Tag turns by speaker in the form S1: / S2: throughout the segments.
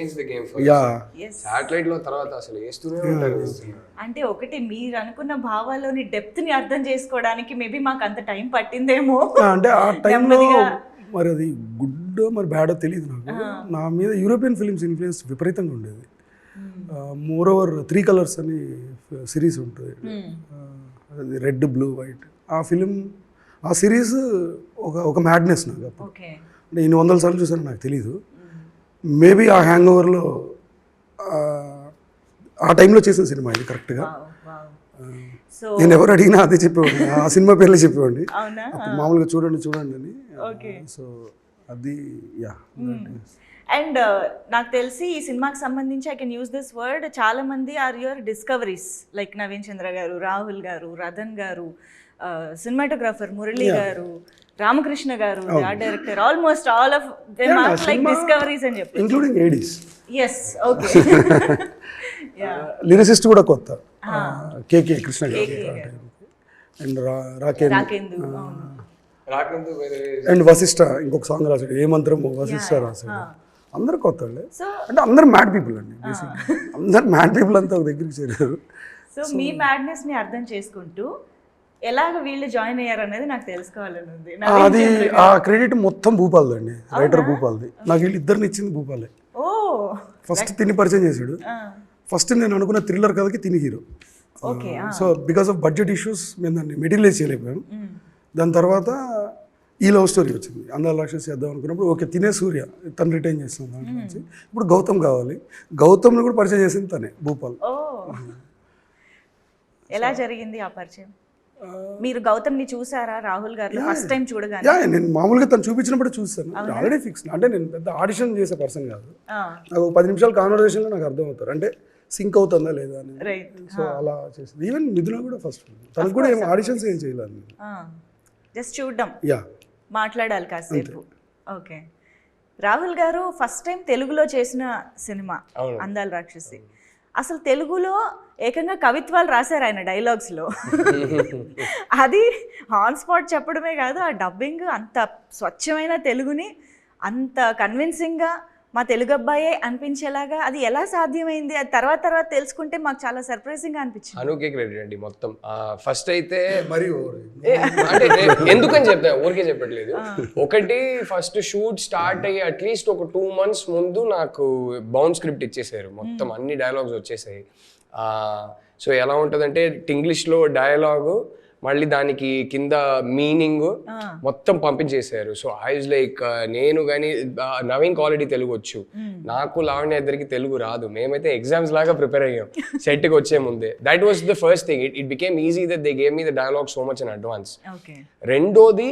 S1: Change the game for
S2: yeah
S1: satellite లో తర్వాత అసలు వేస్తూనే ఉంటారు.
S3: అంటే ఒకటి మీరు అనుకున్న భావాల్లోని డెప్త్ ని అర్థం చేసుకోవడానికి మేబీ మాకు అంత టైం పట్టిందేమో.
S2: అంటే ఆ టైంలో మరి అది గుడ్ మరి బ్యాడో తెలియదు నాకు. నా మీద యూరోపియన్ ఫిలిమ్స్ ఇన్ఫ్లుయెన్స్ విపరీతంగా ఉండేది. మోర్ ఓవర్ 3 కలర్స్ అని సిరీస్ ఉంటుంది, అది రెడ్ బ్లూ వైట్. ఆ ఫిలిం ఆ సిరీస్ ఒక మ్యాడ్నెస్ నాకు అప్పుడు. అంటే ఇన్ని 100 సార్లు చూసాను నాకు తెలీదు. మేబీ ఆ హ్యాంగ్ ఓవర్లో ఆ టైంలో చేసిన సినిమా ఇది కరెక్ట్గా. నేను ఎవరు అడిగినా అదే చెప్పేవాడిని, ఆ సినిమా పేర్లే చెప్పేవాడిని. అప్పుడు మామూలుగా చూడండి అని. సో అది యా.
S3: అండ్ నాకు తెలిసి ఈ సినిమాకి సంబంధించి I can use this word, చాలా మంది are your discoveries, like Naveen Chandra garu, Rahul గారు, రతన్ గారు, cinematographer Murali garu, Ramakrishna garu, art director, almost all of them are like discoveries అని చెప్పి,
S2: including ADs.
S3: yes okay.
S2: Lyricist కూడా కొత్త కేకే కృష్ణ గారు అండ్ రాకేందు అండ్ వశిష్ఠ ఇంకొక సాంగ్ రాశాడు, ఏ మంత్రం వశిష్ఠ రాశాడు. అందరు కొత్త వాళ్ళే, అంటే అందరు మ్యాడ్ పీపుల్ అండి. అందరు మ్యాడ్ పీపుల్ అంతా ఒక దగ్గరికి చేరారు.
S3: సో మీ మ్యాడ్నెస్ ని అర్థం చేసుకుంటూ ఎలాగ వీళ్ళు జాయిన్ అయ్యారు అనేది నాకు తెలుసుకోవాలని ఉంది.
S2: అది ఆ క్రెడిట్ మొత్తం భూపాల్దండి, రైటర్ భూపాల్ది. నాకు వీళ్ళు ఇద్దరిని ఇచ్చింది భూపాలే. ఫస్ట్ తిని పరిచయం చేశాడు. ఫస్ట్ నేను అనుకున్న థ్రిల్లర్ కథకి తిని hero. So because of budget issues మేము దాన్ని మెటీరియలైజ్ చేయలేకపోయాం. దాని తర్వాత ఈ లవ్ స్టోరీ వచ్చింది, అందాల రాక్షసి చేద్దాం అనుకున్నప్పుడు ఓకే తినే సూర్య తను రిటైన్ చేస్తాం దాంట్లో నుంచి. ఇప్పుడు గౌతమ్ కావాలి, గౌతమ్ని కూడా పరిచయం చేసింది తనే భూపాల్.
S3: ఎలా జరిగింది ఆ పరిచయం? మీరు గౌతమ్ ని చూసారా రాహుల్ గారు ఫస్ట్ టైం చూడగానే?
S2: నేను మామూలుగా తను చూపించినప్పుడు చూస్తాను, ఆల్రెడీ ఫిక్స్. అంటే నేను పెద్ద ఆడిషన్ చేసే పర్సన్ కాదు, నాకు 10 నిమిషాల కాన్వర్సేషన్లో నాకు అర్థం అవుతారు, అంటే సింక్ అవుతుందా లేదా అని. సో అలా చేసింది. ఈవెన్ మిథున కూడా ఫస్ట్, తనకు కూడా ఏం ఆడిషన్స్ ఏం చేయలేదు,
S3: జస్ట్ చూడడం,
S2: యా
S3: మాట్లాడాలి కాసేపు. ఓకే. రాహుల్ గారు ఫస్ట్ టైం తెలుగులో చేసిన సినిమా అందాల రాక్షసి. అసలు తెలుగులో ఏకంగా కవిత్వాలు రాశారు ఆయన డైలాగ్స్లో. అది ఆన్ స్పాట్ చెప్పడమే కాదు, ఆ డబ్బింగ్ అంత స్వచ్ఛమైన తెలుగుని అంత కన్విన్సింగ్గా మా తెలుగు అబ్బాయే అనిపించేలాగా అది ఎలా సాధ్యమైంది? అది తర్వాత తెలుసుకుంటే మాకు చాలా సర్ప్రైజింగ్ గా అనిపించింది.
S1: అనుకే క్రెడిట్ అండి మొత్తం. ఫస్ట్ అయితే
S2: మరి
S1: అంటే ఎందుకని చెప్తా, ఊరికే చెప్పట్లేదు. ఒకటి ఫస్ట్ షూట్ స్టార్ట్ అయ్యి అట్లీస్ట్ ఒక 2 months ముందు నాకు బౌండ్ స్క్రిప్ట్ ఇచ్చేసారు, మొత్తం అన్ని డైలాగ్స్ వచ్చేసాయి. సో ఎలా ఉంటుందంటే ఇంగ్లీష్లో డైలాగు, మళ్ళీ దానికి కింద మీనింగ్ మొత్తం పంపించేశారు. సో ఐ వాజ్ లైక్, నేను కానీ నవీన్ ఆల్రెడీ తెలుగు వచ్చు, నాకు లావణ్య ఇద్దరికి తెలుగు రాదు. మేమైతే ఎగ్జామ్స్ లాగా ప్రిపేర్ అయ్యాం సెట్కి వచ్చే ముందే. That was the first thing. It became easy that they gave me the dialogue so much in advance. రెండోది,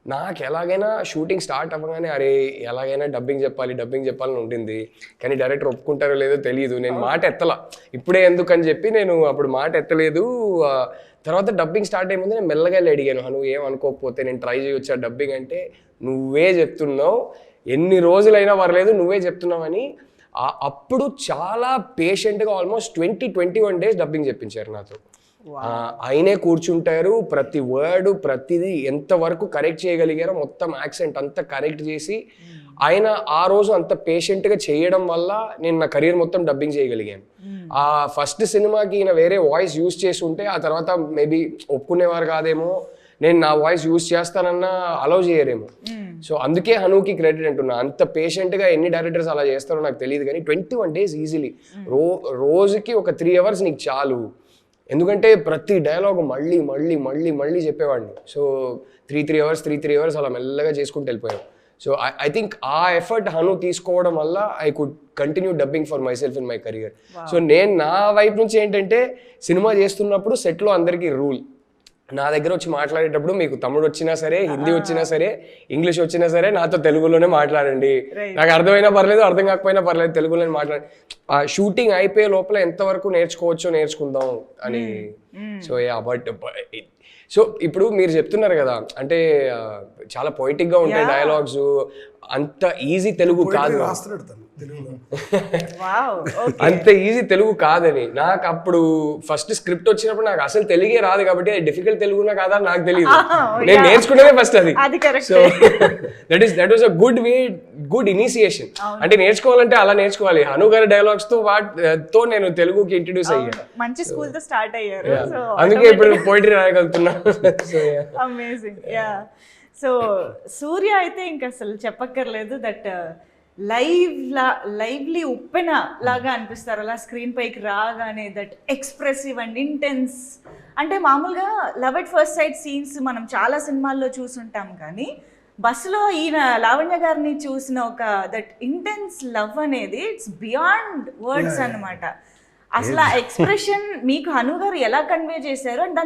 S1: నాకు ఎలాగైనా షూటింగ్ స్టార్ట్ అవ్వగానే అరే ఎలాగైనా డబ్బింగ్ చెప్పాలని ఉంటుంది, కానీ డైరెక్టర్ ఒప్పుకుంటారో లేదో తెలియదు. నేను మాట ఎత్తలా, ఇప్పుడే ఎందుకని చెప్పి నేను అప్పుడు మాట ఎత్తలేదు. తర్వాత డబ్బింగ్ స్టార్ట్ అయ్యే ముందు నేను మెల్లగా అడిగాను, నువ్వు ఏం అనుకోకపోతే నేను ట్రై చేయొచ్చా డబ్బింగ్ అంటే, నువ్వే చెప్తున్నావు, ఎన్ని రోజులైనా పర్లేదు నువ్వే చెప్తున్నావని. అప్పుడు చాలా పేషెంట్గా ఆల్మోస్ట్ 20-21 days డబ్బింగ్ చెప్పించారు నాతో. ఆయనే కూర్చుంటారు, ప్రతి వర్డ్ ప్రతిదీ ఎంతవరకు కరెక్ట్ చేయగలిగారో మొత్తం యాక్సెంట్ అంతా కరెక్ట్ చేసి, ఆయన ఆ రోజు అంత పేషెంట్గా చేయడం వల్ల నేను నా కెరీర్ మొత్తం డబ్బింగ్ చేయగలిగాను. ఆ ఫస్ట్ సినిమాకి ఈయన వేరే వాయిస్ యూజ్ చేసి ఉంటే ఆ తర్వాత మేబీ ఒప్పుకునేవారు కాదేమో, నేను నా వాయిస్ యూజ్ చేస్తానన్నా అలౌ చేయరేమో. సో అందుకే హనుకి క్రెడిట్ అంటున్నా. అంత పేషెంట్గా ఎన్ని డైరెక్టర్స్ అలా చేస్తారో నాకు తెలియదు, కానీ 21 days ఈజీలీ, రోజుకి ఒక 3 hours నీకు చాలు. ఎందుకంటే ప్రతి డైలాగ్ మళ్ళీ చెప్పేవాడిని. సో 3 hours అలా మెల్లగా చేసుకుంటూ వెళ్ళిపోయాం. సో ఐ థింక్ ఆ ఎఫర్ట్ హను తీసుకోవడం వల్ల I could continue dubbing for my self in my career. So నేను నా వైపు నుంచి ఏంటంటే, సినిమా చేస్తున్నప్పుడు సెట్లో అందరికీ రూల్, నా దగ్గర వచ్చి మాట్లాడేటప్పుడు మీకు తమిళ్ వచ్చినా సరే, హిందీ వచ్చినా సరే, ఇంగ్లీష్ వచ్చినా సరే నాతో తెలుగులోనే మాట్లాడండి. నాకు అర్థమైనా పర్లేదు, అర్థం కాకపోయినా పర్లేదు, తెలుగులోనే మాట్లాడి ఆ షూటింగ్ అయిపోయే లోపల ఎంతవరకు నేర్చుకోవచ్చో నేర్చుకుందాం అని. సో యా, బట్ సో ఇప్పుడు మీరు చెప్తున్నారు కదా అంటే చాలా పొయిటిక్ గా ఉంటాయి డైలాగ్స్, అంత ఈజీ తెలుగు కాదు,
S2: రాస్తున్నాడు తను తెలుగులో.
S3: వావ్
S1: అంత ఈజీ తెలుగు కాదని. నాకు అప్పుడు ఫస్ట్ స్క్రిప్ట్ వచ్చినప్పుడు నాకు అసలు తెలుగే రాదు కాబట్టి అది డిఫికల్ట్ తెలుగునా కాదా నాకు తెలియదు. నేను నేర్చుకునేదే ఫస్ట్ అది.
S3: Correct.
S1: So that was a good way, good initiation. అంటే నేర్చుకోవాలంటే అలా నేర్చుకోవాలి. హను గారి డైలాగ్స్ తో నేను తెలుగుకి ఇంట్రడ్యూస్ అయ్యాను.
S3: మంచి స్కూల్ తో స్టార్ట్ అయ్యారు. సో
S1: అందుకే ఇప్పుడు పోయిటరీ రాయగలుగుతున్నా.
S3: అమేజింగ్. యా. సో సూర్య అయితే ఇంకా అసలు చెప్పక్కర్లేదు. దట్ లైవ్లీ ఉప్పెన లాగా అనిపిస్తారు అలా స్క్రీన్ పైకి రాగానే. That expressive and intense. అంటే మామూలుగా love at first sight scenes మనం చాలా సినిమాల్లో చూసుంటాం, కానీ బస్సులో ఈయన లావణ్య గారిని చూసిన ఒక దట్ ఇంటెన్స్ లవ్ అనేది ఇట్స్ బియాండ్ వర్డ్స్ అన్నమాట. అసలు ఆ ఎక్స్ప్రెషన్ మీకు హను గారు ఎలా కన్వే చేశారు అండ్